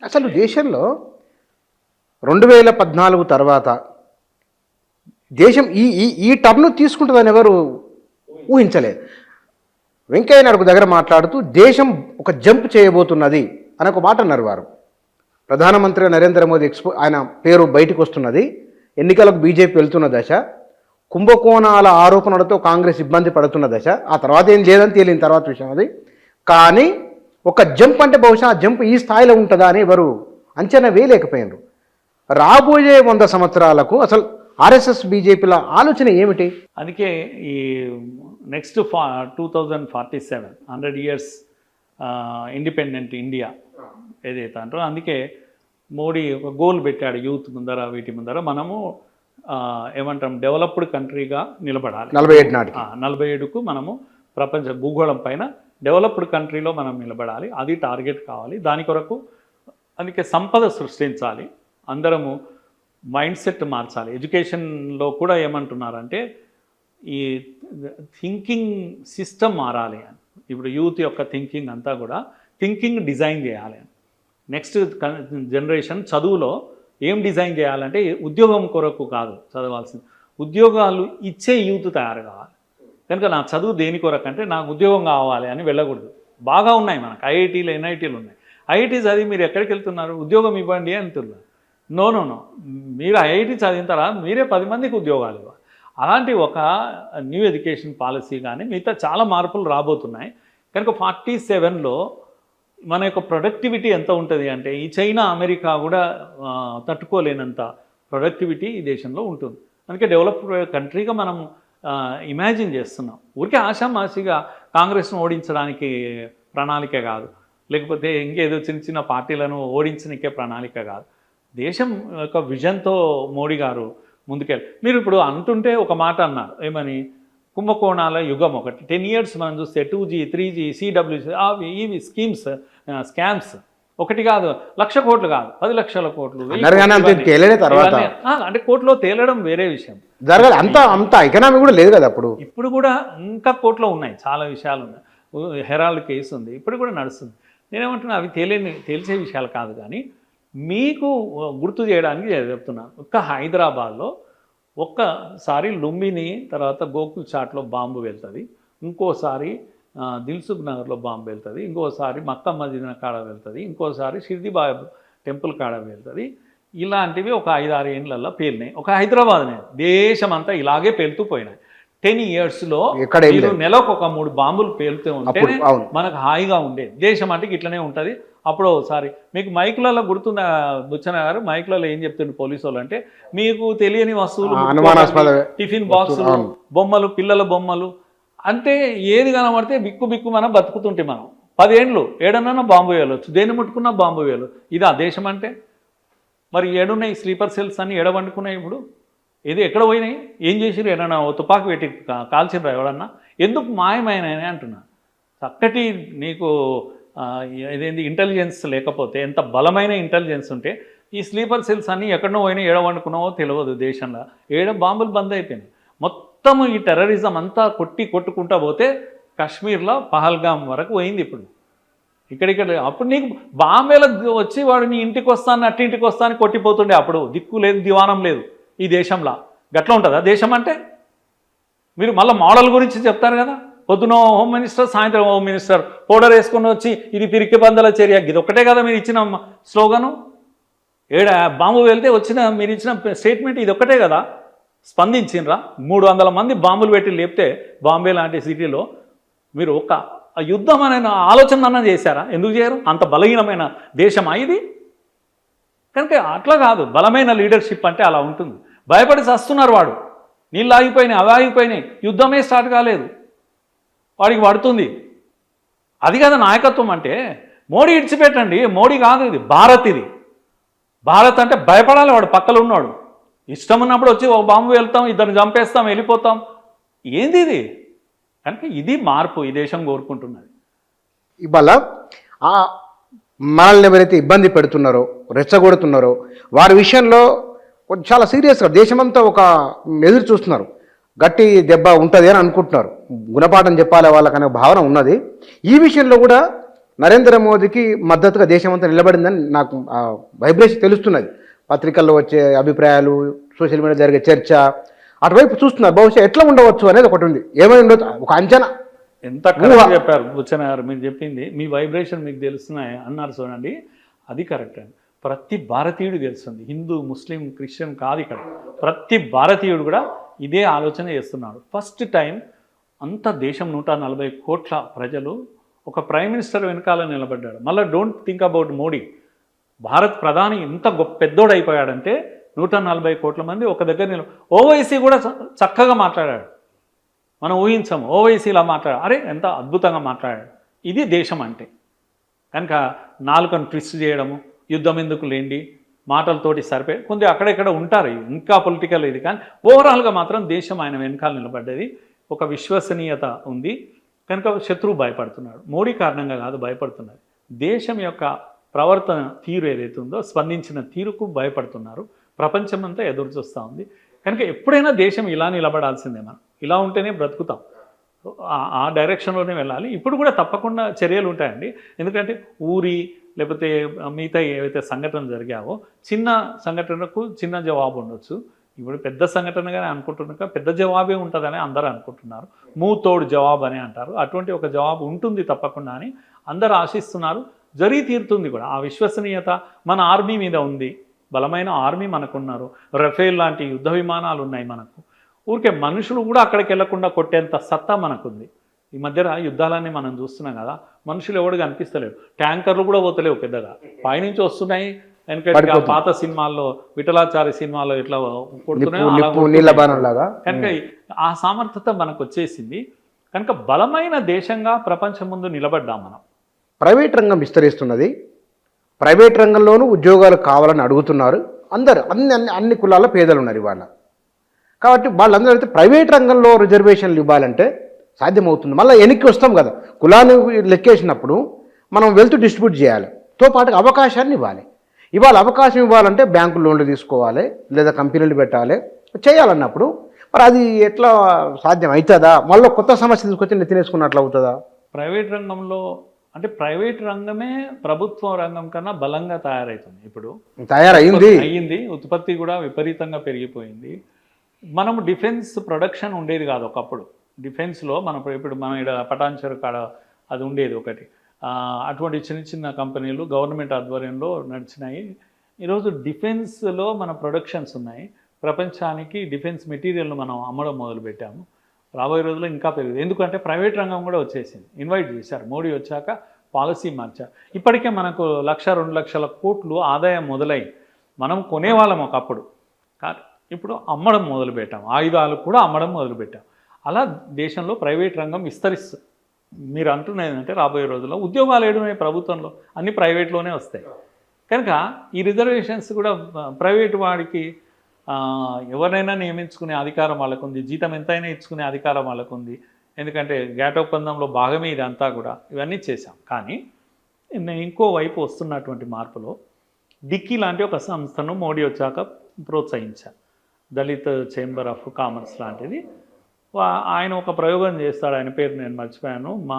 అసలు దేశంలో 2014 తర్వాత దేశం ఈ ఈ ఈ టర్ను తీసుకుంటుందని ఎవరు ఊహించలేదు. వెంకయ్య నాయుడు దగ్గర మాట్లాడుతూ దేశం ఒక జంప్ చేయబోతున్నది అని ఒక మాట అన్నారు వారు. ప్రధానమంత్రి నరేంద్ర మోదీ ఆయన పేరు బయటకు వస్తున్నది, ఎన్నికలకు బీజేపీ వెళ్తున్న దశ, కుంభకోణాల ఆరోపణలతో కాంగ్రెస్ ఇబ్బంది పడుతున్న దశ, ఆ తర్వాత ఏం లేదని తేలిన తర్వాత విషయం అది. కానీ ఒక జంప్ అంటే బహుశా ఆ జంప్ ఈ స్థాయిలో ఉంటుందా అని ఎవరు అంచనా వేయలేకపోయినారు. రాబోయే 100 సంవత్సరాలకు అసలు ఆర్ఎస్ఎస్ బీజేపీల ఆలోచన ఏమిటి? అందుకే ఈ నెక్స్ట్ 2047 100 years ఇండిపెండెంట్ ఇండియా ఏదైతే అంటారో, అందుకే మోడీ ఒక గోల్ పెట్టాడు యూత్ ముందర, వీటి ముందర మనము ఏమంటాం డెవలప్డ్ కంట్రీగా నిలబడాలి. 47 నాటికి 47కు మనము ప్రపంచ భూగోళం పైన డెవలప్డ్ కంట్రీలో మనం నిలబడాలి. అది టార్గెట్ కావాలి. దాని కొరకు అందుకే సంపద సృష్టించాలి, అందరము మైండ్ సెట్ మార్చాలి. ఎడ్యుకేషన్లో కూడా ఏమంటున్నారంటే ఈ థింకింగ్ సిస్టమ్ మారాలి అని. ఇప్పుడు యూత్ యొక్క థింకింగ్ అంతా కూడా థింకింగ్ డిజైన్ చేయాలి అని. నెక్స్ట్ జనరేషన్ చదువులో ఏం డిజైన్ చేయాలంటే ఉద్యోగం కొరకు కాదు చదవాల్సింది, ఉద్యోగాలు ఇచ్చే యూత్ తయారు కావాలి. కనుక నా చదువు దేని కొరకు అంటే నాకు ఉద్యోగం కావాలి అని వెళ్ళకూడదు. బాగా ఉన్నాయి మనకు ఐఐటీలు ఎన్ఐటీలు ఉన్నాయి. ఐఐటీ చదివి మీరు ఎక్కడికి వెళ్తున్నారు, ఉద్యోగం ఇవ్వండి అంటున్నారు. నో, మీరు ఐఐటీ చదివిన తర్వాత మీరే 10 మందికి ఉద్యోగాలు ఇవ్వాలి. అలాంటి ఒక న్యూ ఎడ్యుకేషన్ పాలసీ కానీ మిగతా చాలా మార్పులు రాబోతున్నాయి. కనుక 47లో మన యొక్క ప్రొడక్టివిటీ ఎంత ఉంటుంది అంటే ఈ చైనా అమెరికా కూడా తట్టుకోలేనంత ప్రొడక్టివిటీ ఈ దేశంలో ఉంటుంది. అందుకే డెవలప్డ్ కంట్రీగా మనం ఇమాజిన్ చేస్తున్నాం. ఊరికే ఆషామాషిగా కాంగ్రెస్ను ఓడించడానికి ప్రణాళిక కాదు, లేకపోతే ఇంకేదో చిన్న చిన్న పార్టీలను ఓడించడానికే ప్రణాళిక కాదు. దేశం యొక్క విజన్తో మోడీ గారు ముందుకెళ్ళి మీరు ఇప్పుడు అంటుంటే ఒక మాట అన్నారు, ఏమని కుంభకోణాల యుగం ఒకటి 10 years మనం చూస్తే 2G 3G CWC ఇవి స్కామ్స్ ఒకటి కాదు, 1,00,000 కోట్లు కాదు, 10 లక్షల కోట్లు, అంటే కోర్టులో తేలడం వేరే విషయం. జరగాలి అంత ఎకనామీ కూడా లేదు కదా అప్పుడు. ఇప్పుడు కూడా ఇంకా కోర్టులో ఉన్నాయి, చాలా విషయాలు ఉన్నాయి. హెరాల్డ్ కేసు ఉంది, ఇప్పుడు కూడా నడుస్తుంది. నేనేమంటున్నా అవి తేల్చే విషయాలు కాదు, కానీ మీకు గుర్తు చేయడానికి చెప్తున్నాను. ఒక్క హైదరాబాద్లో ఒక్కసారి లుంబిని తర్వాత గోకుల్ చాట్లో బాంబు వెళ్తుంది, ఇంకోసారి దిల్సుఖ్ నగర్లో బాంబు వెళ్తుంది, ఇంకోసారి మక్కా మదీనా కాడ వెళ్తుంది, ఇంకోసారి షిర్దీబాయ్ టెంపుల్ కాడ వెళ్తుంది. ఇలాంటివి ఒక 5-6 ఏళ్ళల్లో పేలినాయి. ఒక హైదరాబాద్నే దేశం అంతా ఇలాగే పేలుతూ పోయినాయి. 10 yearsలో నెలకు ఒక 3 బాంబులు పేలుతూ ఉంటే మనకు హాయిగా ఉండేది. దేశం అంటే ఇట్లనే ఉంటుంది. అప్పుడు ఒకసారి మీకు మైకులలో గుర్తున్న బుచ్చన గారు మైకులలో ఏం చెప్తుండే పోలీసు వాళ్ళు అంటే, మీకు తెలియని వస్తువులు, టిఫిన్ బాక్సులు, బొమ్మలు, పిల్లల బొమ్మలు అంటే ఏది కనబడితే బిక్కు మనం బతుకుతుంటే మనం 10 ఏళ్ళు ఏడన్నా బాంబు వేయవచ్చు, దేన్ని ముట్టుకున్నా బాంబు వేయలు. ఇదా దేశం అంటే? మరి ఏడున్నాయి స్లీపర్ సెల్స్ అన్ని ఎడవండుకున్నాయి. ఇప్పుడు ఇది ఎక్కడ పోయినాయి, ఏం చేసిరు? ఏడన్నా తుపాకు పెట్టి కాల్చిర్రా ఎవడన్నా? ఎందుకు మాయమైనాయని అంటున్నా. చక్కటి నీకు ఇదేంటి ఇంటెలిజెన్స్ లేకపోతే, ఎంత బలమైన ఇంటెలిజెన్స్ ఉంటే ఈ స్లీపర్ సెల్స్ అన్నీ ఎక్కడనో పోయినా ఏడవండుకున్నావో తెలియదు. దేశంలో బాంబులు బంద్ అయిపోయినాయి. మొత్తము ఈ టెర్రరిజం అంతా కొట్టుకుంటా పోతే కాశ్మీర్లో పహల్గామ్ వరకు పోయింది. ఇప్పుడు ఇక్కడిక్కడ అప్పుడు నీకు బాంబేలో వచ్చి వాడు నీ ఇంటికి వస్తాను అట్టింటికి వస్తాను కొట్టిపోతుండే. అప్పుడు దిక్కు లేదు, దివానం లేదు ఈ దేశంలో. గట్లా ఉంటుందా దేశం అంటే? మీరు మళ్ళీ మోడల్ గురించి చెప్తారు కదా, పొద్దున హోమ్ మినిస్టర్, సాయంత్రం హోమ్ మినిస్టర్ పౌడర్ వేసుకొని వచ్చి ఇది పిరికి బందల చర్య. ఇది ఒక్కటే కదా మీరు ఇచ్చిన స్లోగను. బాంబు వెళ్తే వచ్చిన మీరు ఇచ్చిన స్టేట్మెంట్ ఇది ఒక్కటే కదా. స్పందించినరా? 300 మంది బాంబులు పెట్టి లేపితే బాంబే లాంటి సిటీలో మీరు ఒక యుద్ధం అనే ఆలోచన అన్న చేశారా? ఎందుకు చేయరు? అంత బలహీనమైన దేశమా ఇది? కనుక అట్లా కాదు, బలమైన లీడర్షిప్ అంటే అలా ఉంటుంది. భయపడి చస్తున్నారు. వాడు నీళ్ళు ఆగిపోయినాయి, అవి ఆగిపోయినాయి, యుద్ధమే స్టార్ట్ కాలేదు, వాడికి పడుతుంది. అది కదా నాయకత్వం అంటే. మోడీ ఇడిచిపెట్టండి, మోడీ కాదు ఇది, భారత్. ఇది భారత్ అంటే భయపడాలి. వాడు పక్కన ఉన్నాడు, ఇష్టం ఉన్నప్పుడు వచ్చి ఒక బాంబు వెళ్తాం, ఇద్దరిని చంపేస్తాం, వెళ్ళిపోతాం. ఏంది ఇది? కనుక ఇది మార్పు ఈ దేశం కోరుకుంటున్నది. ఇవాళ మనల్ని ఎవరైతే ఇబ్బంది పెడుతున్నారో, రెచ్చగొడుతున్నారో వారి విషయంలో చాలా సీరియస్గా దేశమంతా ఒక ఎదురు చూస్తున్నారు. గట్టి దెబ్బ ఉంటుంది అని అనుకుంటున్నారు, గుణపాఠం చెప్పాలి వాళ్ళకనే భావన ఉన్నది. ఈ విషయంలో కూడా నరేంద్ర మోదీకి మద్దతుగా దేశం అంతా నిలబడిందని నాకు వైబ్రేషన్ తెలుస్తున్నది. పత్రికల్లో వచ్చే అభిప్రాయాలు, సోషల్ మీడియా జరిగే చర్చ, అటువైపు చూస్తున్నారు. బహుశా ఎట్లా ఉండవచ్చు అనేది ఒకటి ఉంది. ఏమై ఉండొచ్చు ఒక అంచనా. ఎంత కరెక్ట్ చెప్పారు బుచ్చన్న గారు. మీరు చెప్పింది మీ వైబ్రేషన్ మీకు తెలుస్తున్నాయి అన్నారు చూడండి, అది కరెక్ట్ అండి. ప్రతి భారతీయుడు తెలుస్తుంది, హిందూ ముస్లిం క్రిస్టియన్ కాదు ఇక్కడ. ప్రతి భారతీయుడు కూడా ఇదే ఆలోచన చేస్తున్నాడు. ఫస్ట్ టైం అంత దేశం 140 కోట్ల ప్రజలు ఒక ప్రైమ్ మినిస్టర్ వెనకాల నిలబడ్డాడు. మళ్ళీ don't think about Modi. Bharat ప్రధాని ఎంత పెద్దోడు అయిపోయాడంటే 140 కోట్ల మంది ఒక దగ్గర ఓవైసీ కూడా చక్కగా మాట్లాడాడు. మనం ఊహించము ఓవైసీలా మాట్లాడాడు. అరే ఎంత అద్భుతంగా మాట్లాడాడు. ఇది దేశం అంటే. కనుక నాలుకను ట్విస్ట్ చేయడము, యుద్ధం ఎందుకు లేండి, మాటలతోటి సరిపోయి కొంచెం అక్కడెక్కడ ఉంటారు ఇంకా పొలిటికల్ ఇది. కానీ ఓవరాల్గా మాత్రం దేశం ఆయన వెనకాల నిలబడ్డది. ఒక విశ్వసనీయత ఉంది. కనుక శత్రువు భయపడుతున్నాడు. మోడీ కారణంగా కాదు భయపడుతున్నది, దేశం యొక్క ప్రవర్తన తీరు ఏదైతే ఉందో స్పందించిన తీరుకు భయపడుతున్నారు. ప్రపంచమంతా ఎదురు చూస్తూ ఉంది. కనుక ఎప్పుడైనా దేశం ఇలా నిలబడాల్సిందే. మనం ఇలా ఉంటేనే బ్రతుకుతాం. ఆ డైరెక్షన్లోనే వెళ్ళాలి. ఇప్పుడు కూడా తప్పకుండా చర్యలు ఉంటాయండి. ఎందుకంటే ఊరి లేకపోతే మిగతా ఏవైతే సంఘటనలు జరిగావో చిన్న సంఘటనకు చిన్న జవాబు ఉండొచ్చు. ఇప్పుడు పెద్ద సంఘటనగానే అనుకుంటున్నాక పెద్ద జవాబే ఉంటుందని అందరూ అనుకుంటున్నారు. మూతోడు జవాబు అని అంటారు. అటువంటి ఒక జవాబు ఉంటుంది తప్పకుండా అని అందరూ ఆశిస్తున్నారు. జరిగి తీరుతుంది కూడా. ఆ విశ్వసనీయత మన ఆర్మీ మీద ఉంది. బలమైన ఆర్మీ మనకున్నారు. రఫేల్ లాంటి యుద్ధ విమానాలు ఉన్నాయి మనకు. ఊరికే మనుషులు కూడా అక్కడికి వెళ్లకుండా కొట్టేంత సత్తా మనకుంది. ఈ మధ్యన యుద్ధాలన్నీ మనం చూస్తున్నాం కదా, మనుషులు ఎవడు కనిపిస్తలేవు. ట్యాంకర్లు కూడా పోతలేవు పెద్దగా, పైనుంచి వస్తున్నాయి. ఎందుకంటే పాత సినిమాల్లో విఠలాచారి సినిమాలో ఎట్లా కొడుతున్నాయో కనుక ఆ సామర్థ్యత మనకు వచ్చేసింది. కనుక బలమైన దేశంగా ప్రపంచం ముందు నిలబడ్డాం మనం. ప్రైవేట్ రంగం విస్తరిస్తున్నది. ప్రైవేట్ రంగంలోనూ ఉద్యోగాలు కావాలని అడుగుతున్నారు అందరు. అన్ని కులాల పేదలు ఉన్నారు ఇవాళ. కాబట్టి వాళ్ళందరూ అయితే ప్రైవేట్ రంగంలో రిజర్వేషన్లు ఇవ్వాలంటే సాధ్యమవుతుంది. మళ్ళీ వెనక్కి వస్తాం కదా, కులాన్ని లెక్కేసినప్పుడు మనం వెల్త్ డిస్ట్రిబ్యూట్ చేయాలి, తో పాటు అవకాశాన్ని ఇవ్వాలి. ఇవాళ అవకాశం ఇవ్వాలంటే బ్యాంకు లోన్లు తీసుకోవాలి, లేదా కంపెనీలు పెట్టాలి, చేయాలన్నప్పుడు మరి అది ఎట్లా సాధ్యం అవుతుందా? మళ్ళీ కొత్త సమస్య తీసుకొచ్చి నెత్తినేసుకున్నట్లు అవుతుందా? ప్రైవేట్ రంగంలో అంటే ప్రైవేట్ రంగమే ప్రభుత్వ రంగం కన్నా బలంగా తయారవుతుంది. ఇప్పుడు అయ్యింది. ఉత్పత్తి కూడా విపరీతంగా పెరిగిపోయింది. మనం డిఫెన్స్ ప్రొడక్షన్ ఉండేది కాదు ఒకప్పుడు. డిఫెన్స్లో ఇప్పుడు మనం ఇక్కడ పటాన్చెరు కాడ అది ఉండేది ఒకటి. అటువంటి చిన్న చిన్న కంపెనీలు గవర్నమెంట్ ఆధ్వర్యంలో నడిచినాయి. ఈరోజు డిఫెన్స్లో మన ప్రొడక్షన్స్ ఉన్నాయి. ప్రపంచానికి డిఫెన్స్ మెటీరియల్ను మనం అమ్మడం మొదలుపెట్టాము. రాబోయే రోజుల్లో ఇంకా పెరుగుతుంది. ఎందుకంటే ప్రైవేట్ రంగం కూడా వచ్చేసింది. ఇన్వైట్ చేశారు మోడీ వచ్చాక, పాలసీ మార్చారు. ఇప్పటికే మనకు 1-2 లక్షల కోట్లు ఆదాయం మొదలై మనం కొనేవాళ్ళం ఒకప్పుడు. కానీ ఇప్పుడు అమ్మడం మొదలుపెట్టాం. ఆయుధాలు కూడా అమ్మడం మొదలుపెట్టాం. అలా దేశంలో ప్రైవేట్ రంగం విస్తరిస్తుంది. మీరు అంటున్నది ఏంటంటే రాబోయే రోజుల్లో ఉద్యోగాలు ఏడున్నాయి ప్రభుత్వంలో, అన్నీ ప్రైవేట్లోనే వస్తాయి. కనుక ఈ రిజర్వేషన్స్ కూడా ప్రైవేట్ వాడికి ఎవరైనా నియమించుకునే అధికారం వాళ్ళకు ఉంది. జీతం ఎంతైనా ఇచ్చుకునే అధికారం వాళ్ళకు ఉంది. ఎందుకంటే గ్యాట్ ఒప్పందంలో భాగమే ఇదంతా కూడా. ఇవన్నీ చేశాం. కానీ ఇంకో వైపు వస్తున్నటువంటి మార్పులో డిక్కీ లాంటి ఒక సంస్థను మోడీ వచ్చాక ప్రోత్సహించారు. దళిత్ చేంబర్ ఆఫ్ కామర్స్ లాంటిది. ఆయన ఒక ప్రయోగం చేస్తాడు. ఆయన పేరు నేను మర్చిపోయాను. మా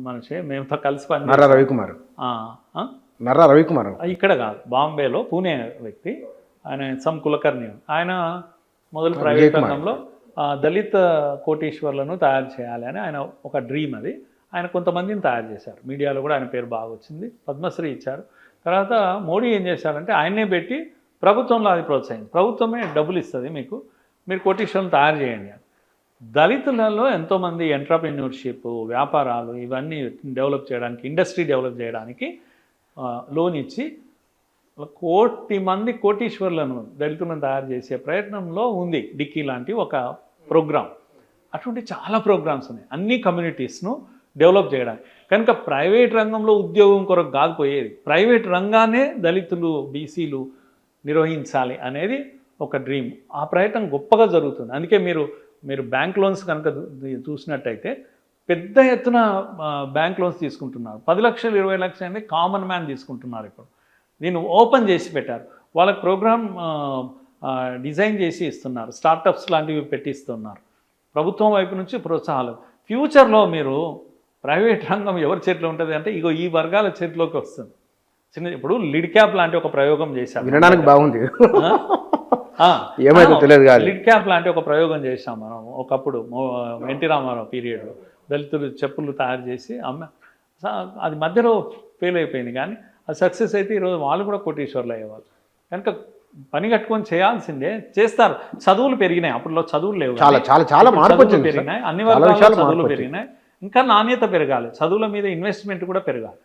మనిషి మేముతో కలిసి రవికుమార్ ఇక్కడ కాదు, బాంబేలో, పూణే వ్యక్తి ఆయన. కులకర్ణి ఆయన మొదలు ప్రైవేట్ రంగంలో దళిత కోటీశ్వర్లను తయారు చేయాలి అని ఆయన ఒక డ్రీమ్. అది ఆయన కొంతమందిని తయారు చేశారు. మీడియాలో కూడా ఆయన పేరు బాగా వచ్చింది. పద్మశ్రీ ఇచ్చారు. తర్వాత మోడీ ఏం చేశారంటే ఆయన్నే పెట్టి ప్రభుత్వంలో అది ప్రోత్సహించి, ప్రభుత్వమే డబ్బులు ఇస్తుంది మీకు, మీరు కోటీశ్వర్లను తయారు చేయండి అని. దళితులలో ఎంతోమంది ఎంటర్‌ప్రెన్యూర్‌షిప్, వ్యాపారాలు ఇవన్నీ డెవలప్ చేయడానికి, ఇండస్ట్రీ డెవలప్ చేయడానికి లోన్ ఇచ్చి 1 కోటి మంది కోటీశ్వర్లను దళితులను తయారు చేసే ప్రయత్నంలో ఉంది డిక్కీ లాంటి ఒక ప్రోగ్రాం. అటువంటి చాలా ప్రోగ్రామ్స్ ఉన్నాయి అన్ని కమ్యూనిటీస్ను డెవలప్ చేయడానికి. కనుక ప్రైవేట్ రంగంలో ఉద్యోగం కొరకు కాకపోయేది, ప్రైవేట్ రంగాన్నే దళితులు, బీసీలు నిర్వహించాలి అనేది ఒక డ్రీమ్. ఆ ప్రయత్నం గొప్పగా జరుగుతుంది. అందుకే మీరు బ్యాంక్ లోన్స్ కనుక చూసినట్టయితే పెద్ద ఎత్తున బ్యాంక్ లోన్స్ తీసుకుంటున్నారు. 10 లక్షలు 20 లక్షలు అనేది కామన్ మ్యాన్ తీసుకుంటున్నారు. ఇప్పుడు దీన్ని ఓపెన్ చేసి పెట్టారు. వాళ్ళకి ప్రోగ్రామ్ డిజైన్ చేసి ఇస్తున్నారు. స్టార్టప్స్ లాంటివి పెట్టిస్తున్నారు. ప్రభుత్వం వైపు నుంచి ప్రోత్సాహాలు. ఫ్యూచర్లో మీరు ప్రైవేట్ రంగం ఎవరి చేతిలో ఉంటుంది అంటే ఇగో ఈ వర్గాల చేతిలోకి వస్తుంది. ఇప్పుడు లిడ్ క్యాప్ లాంటి ఒక ప్రయోగం చేశాం. వినడానికి బాగుంది, ఏమైతే తెలియదు కానీ లిడ్ క్యాప్ లాంటి ఒక ప్రయోగం చేశాం మనం ఒకప్పుడు ఎన్టీ రామారావు పీరియడ్లో. దళితులు చెప్పులు తయారు చేసి అది మధ్యలో ఫెయిల్ అయిపోయింది, కానీ అది సక్సెస్ అయితే ఈరోజు వాళ్ళు కూడా కోటీశ్వర్లు అయ్యేవాళ్ళు. కనుక పని కట్టుకొని చేయాల్సిందే, చేస్తారు. చదువులు పెరిగినాయి, అప్పట్లో చదువులు లేవు, చాలా చాలా చాలా మార్పు వచ్చింది, పెరిగినాయి, అన్ని వర్గాల్లో చదువులు పెరిగినాయి. ఇంకా నాణ్యత పెరగాలి, చదువుల మీద ఇన్వెస్ట్మెంట్ కూడా పెరగాలి.